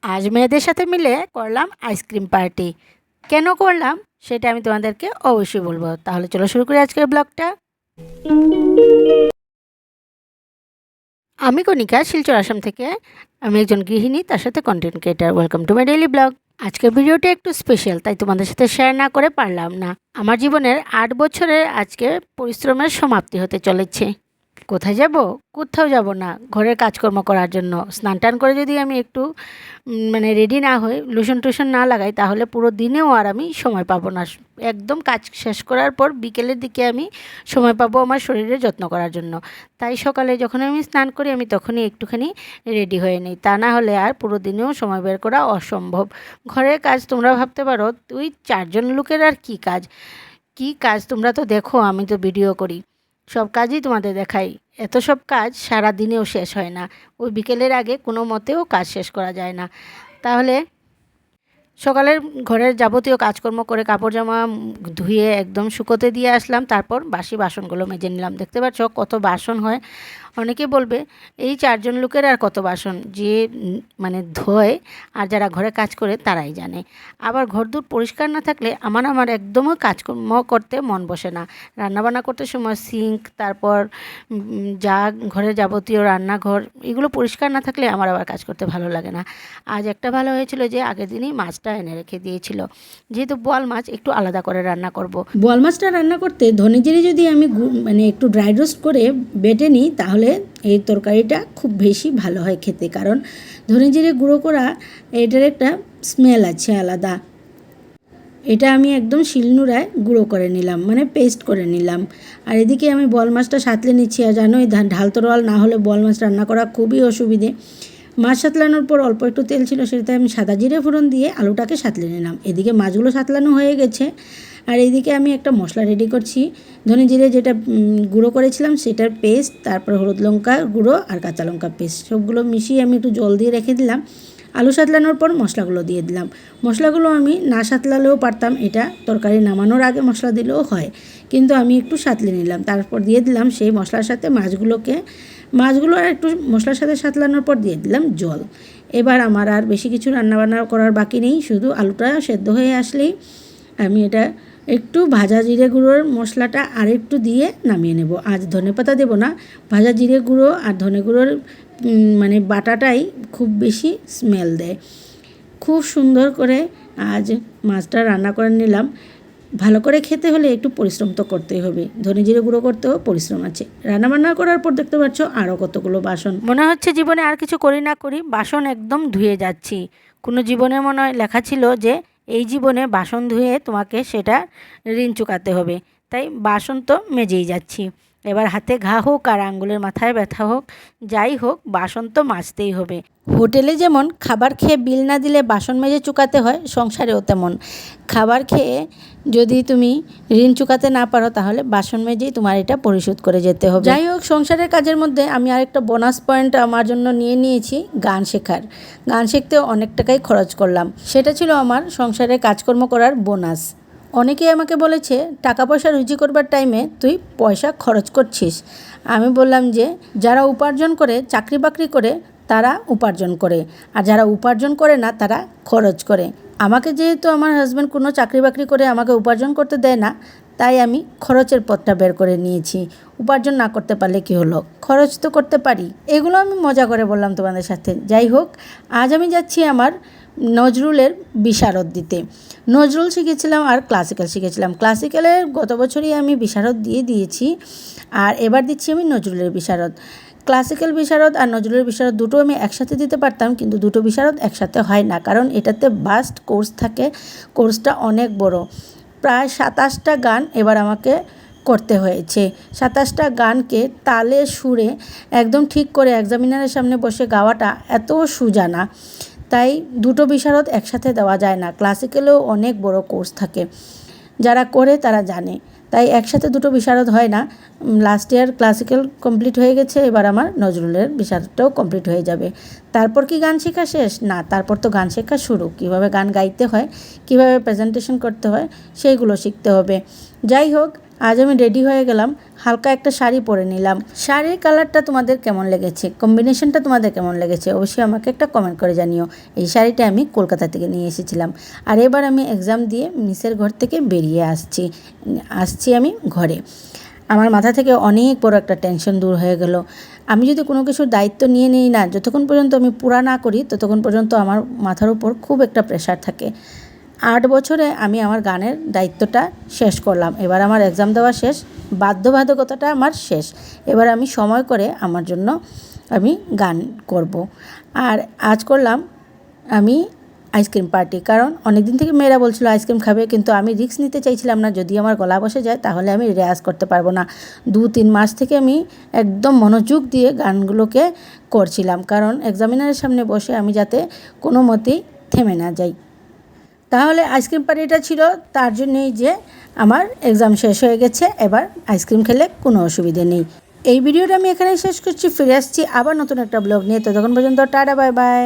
আজ মেয়েদের সাথে মিলে করলাম আইসক্রিম পার্টি। কেন করলাম সেটা আমি তোমাদেরকে অবশ্যই বলবো। তাহলে চলো শুরু করি আজকের ব্লগটা। আমি কণিকা, শিলচর আসাম থেকে। আমি একজন গৃহিণী, তার সাথে content creator. Welcome to my daily blog. আজকের ভিডিওটা একটু স্পেশাল, তাই তোমাদের সাথে শেয়ার না করে পারলাম না। আমার জীবনের 8 বছরের আজকে পরিশ্রমের সমাপ্তি হতে চলেছে। কোথায় যাব? কোথাও যাব না, ঘরের কাজকর্ম করার জন্য। স্নান টান করে যদি আমি একটু মানে রেডি না হই, লোশন টোশন না লাগাই, তাহলে পুরো দিনেও আর আমি সময় পাবো না। একদম কাজ শেষ করার পর বিকেলের দিকে আমি সময় পাবো আমার শরীরের যত্ন করার জন্য। তাই সকালে যখন আমি স্নান করি, আমি তখনই একটুখানি রেডি হয়ে নিই। তা না হলে আর পুরো দিনেও সময় বের করা অসম্ভব। ঘরের কাজ তোমরা ভাবতে পারো তুই 4জন লোকের আর কি কাজ। কি কাজ তোমরা তো দেখো, আমি তো ভিডিও করি, সব কাজই তোমাদের দেখাই। এত সব কাজ সারা দিনেও শেষ হয় না। ওই বিকেলের আগে কোনো মতেও কাজ শেষ করা যায় না। তাহলে সকালের ঘরের যাবতীয় কাজকর্ম করে কাপড় জামা ধুয়ে একদম শুকোতে দিয়ে আসলাম। তারপর বাসি বাসনগুলো মেজে নিলাম। দেখতে পাচ্ছ কত বাসন হয়। অনেকে বলবে এই 4জন লোকের আর কত বাসন, যে মানে ধোয় আর যারা ঘরে কাজ করে তারাই জানে। আবার ঘরদোর পরিষ্কার না থাকলে আমার একদমই কাজকর্ম করতে মন বসে না। রান্নাবান্না করতে সময় সিঙ্ক, তারপর যা ঘরে যাবতীয় রান্নাঘর, এগুলো পরিষ্কার না থাকলে আমার আবার কাজ করতে ভালো লাগে না। আজ একটা ভালো হয়েছিল যে আগের দিনই মাছটা এনে রেখে দিয়েছিল। যেহেতু বোয়াল মাছ, একটু আলাদা করে রান্না করব। বোয়াল মাছটা রান্না করতে ধনে জিরে যদি আমি মানে একটু ড্রাই রোস্ট করে বেটে নিই, তাহলে এই তরকারিটা খুব বেশি ভালো হয় খেতে। কারণ ধনে জিরে গুঁড়ো করা, এটার একটা স্মেল আছে আলাদা। এটা আমি একদম শিলনোড়ায় গুঁড়ো করে নিলাম, মানে পেস্ট করে নিলাম। আর এদিকে আমি বোয়াল মাছটা সাঁতলে নিচ্ছি। আর জানোই ঢাল তরোয়াল না হলে বোয়াল মাছ রান্না করা খুবই অসুবিধে। মাছ সাঁতলানোর পর অল্প একটু তেল ছিল, সেটাতে আমি সাদা জিরে ফোড়ন দিয়ে আলুটাকে সাঁতলে নিলাম। এদিকে মাছগুলো সাঁতলানো হয়ে গেছে। আর এইদিকে আমি একটা মশলা রেডি করছি। ধনে জিরে যেটা গুঁড়ো করেছিলাম সেটার পেস্ট, তারপর হলুদ লঙ্কা গুঁড়ো আর কাঁচা লঙ্কা পেস্ট, সবগুলো মিশিয়ে আমি একটু জল দিয়ে রেখে দিলাম। আলু সাঁতলানোর পর মশলাগুলো দিয়ে দিলাম। মশলাগুলো আমি না সাঁতলালেও পারতাম, এটা তরকারি নামানোর আগে মশলা দিলেও হয়, কিন্তু আমি একটু সাঁতলে নিলাম। তারপর দিয়ে দিলাম সেই মশলার সাথে মাছগুলো আর একটু মশলার সাথে সাঁতলানোর পর দিয়ে দিলাম জল। এবার আমার আর বেশি কিছু রান্নাবান্না করার বাকি নেই, শুধু আলুটা সেদ্ধ হয়ে আসলেই আমি এটা একটু ভাজা জিরে গুঁড়োর মশলাটা আর একটু দিয়ে নামিয়ে নেব। আজ ধনেপাতা দেব না, ভাজা জিরে গুঁড়ো আর ধনে গুঁড়োর মানে বাটাটাই খুব বেশি স্মেল দেয়। খুব সুন্দর করে আজ মাছটা রান্না করে নিলাম। ভালো করে খেতে হলে একটু পরিশ্রম তো করতেই হবে, ধনে জিরে গুঁড়ো করতেও পরিশ্রম আছে। রান্নাবান্না করার পর দেখতে পাচ্ছ আরও কতগুলো বাসন। মনে হচ্ছে জীবনে আর কিছু করি না করি বাসন একদম ধুয়ে যাচ্ছি। কোনো জীবনে মনে হয় লেখা ছিল যে এই জীবনে বাসন ধুয়ে তোমাকে সেটা ঋণ চুকাতে হবে। তাই বাসন তো মেজেই যাচ্ছি। এবার হাতে ঘা হোক আর আঙ্গুলের মাথায় ব্যথা হোক, যাই হোক বাসন তো মাজতেই হবে। হোটেলে যেমন খাবার খেয়ে বিল না দিলে বাসন মেজে চুকাতে হয়, সংসারেও তেমন। খাবার খেয়ে যদি তুমি ঋণ চুকাতে না পারো, তাহলে বাসন মেজেই তোমার এটা পরিশোধ করে যেতে হবে। যাই হোক, সংসারের কাজের মধ্যে আমি আরেকটা বোনাস পয়েন্ট আমার জন্য নিয়ে নিয়েছি, গান শেখার। গান শিখতেও অনেক টাকাই খরচ করলাম, সেটা ছিল আমার সংসারে কাজকর্ম করার বোনাস। অনেকেই আমাকে বলেছে টাকা পয়সা রুজি করবার টাইমে তুই পয়সা খরচ করছিস। আমি বললাম যে যারা উপার্জন করে, চাকরি বাকরি করে, তারা উপার্জন করে, আর যারা উপার্জন করে না তারা খরচ করে। আমাকে যেহেতু আমার হাজব্যান্ড কোনো চাকরি বাকরি করে আমাকে উপার্জন করতে দেয় না, তাই আমি খরচের পথটা বের করে নিয়েছি। উপার্জন না করতে পারলে কি হলো, খরচ তো করতে পারি। এগুলো আমি মজা করে বললাম তোমাদের সাথে। যাই হোক, আজ আমি যাচ্ছি আমার নজরুলের বিশারদ দিতে। নজরুল শিখেছিলাম আর ক্লাসিক্যাল শিখেছিলাম। ক্লাসিক্যালের গত বছরই আমি বিশারদ দিয়ে দিয়েছি, আর এবার দিচ্ছি আমি নজরুলের বিশারদ। ক্লাসিক্যাল বিশারদ আর নজরুলের বিশারদ দুটো আমি একসাথে দিতে পারতাম, কিন্তু দুটো বিশারদ একসাথে হয় না, কারণ এটাতে ভাস্ট কোর্স থাকে। কোর্সটা অনেক বড়, প্রায় 27টা গান এবার আমাকে করতে হয়েছে। 27টা গানকে তালে সুরে একদম ঠিক করে এক্সামিনারের সামনে বসে গাওয়াটা এত সোজা না, তাই দুটো বিশারদ একসাথে দেওয়া যায় না। ক্লাসিক্যালেও অনেক বড় কোর্স থাকে, যারা করে তারা জানে, তাই একসাথে দুটো বিশারদ হয় না। লাস্ট ইয়ার ক্লাসিক্যাল কমপ্লিট হয়ে গেছে, এবার আমার নজরুলের বিশারদটাও কমপ্লিট হয়ে যাবে। তারপর কি গান শেখা শেষ? না, তারপর তো গান শেখা শুরু। কীভাবে গান গাইতে হয়, কীভাবে প্রেজেন্টেশন করতে হয়, সেইগুলো শিখতে হবে। যাই হোক, আজ আমি রেডি হয়ে গেলাম, হালকা একটা শাড়ি পরে নিলাম। শাড়ির কালারটা তোমাদের কেমন লেগেছে, কম্বিনেশনটা তোমাদের কেমন লেগেছে অবশ্যই আমাকে একটা কমেন্ট করে জানিও। এই শাড়িটা আমি কলকাতা থেকে নিয়ে এসেছিলাম। আর এবার আমি এক্সাম দিয়ে মিসের ঘর থেকে বেরিয়ে আসছি আমি ঘরে। আমার মাথা থেকে অনেক বড় একটা টেনশন দূর হয়ে গেল। আমি যদি কোনো কিছুর দায়িত্ব নিয়ে নিই না, যতক্ষণ পর্যন্ত আমি পুরা না করি ততক্ষণ পর্যন্ত আমার মাথার উপর খুব একটা প্রেশার থাকে। 8 বছরে আমি আমার গানের দায়িত্বটা শেষ করলাম। এবার আমার এক্সাম দেওয়া শেষ, বাধ্যবাধকতাটা আমার শেষ। এবার আমি সময় করে আমার জন্য আমি গান করব। আর আজ করলাম আমি আইসক্রিম পার্টি, কারণ অনেক দিন থেকে মেয়েরা বলছিল আইসক্রিম খাবে, কিন্তু আমি রিস্ক নিতে চাইছিলাম না। যদি আমার গলা বসে যায় তাহলে আমি রেয়াজ করতে পারবো না। 2-3 মাস থেকে আমি একদম মনোযোগ দিয়ে গানগুলোকে করছিলাম, কারণ এক্সামিনারের সামনে বসে আমি যাতে কোনো মতেই থেমে না যাই। তাহলে আইসক্রিম পার্টিটা ছিল তার জন্যই যে আমার এক্সাম শেষ হয়ে গেছে, এবার আইসক্রিম খেলে কোনো অসুবিধে নেই। এই ভিডিওটা আমি এখানেই শেষ করছি, ফিরে আসছি আবার নতুন একটা ব্লগ নিয়ে। ততক্ষণ পর্যন্ত টাটা, বাই বাই।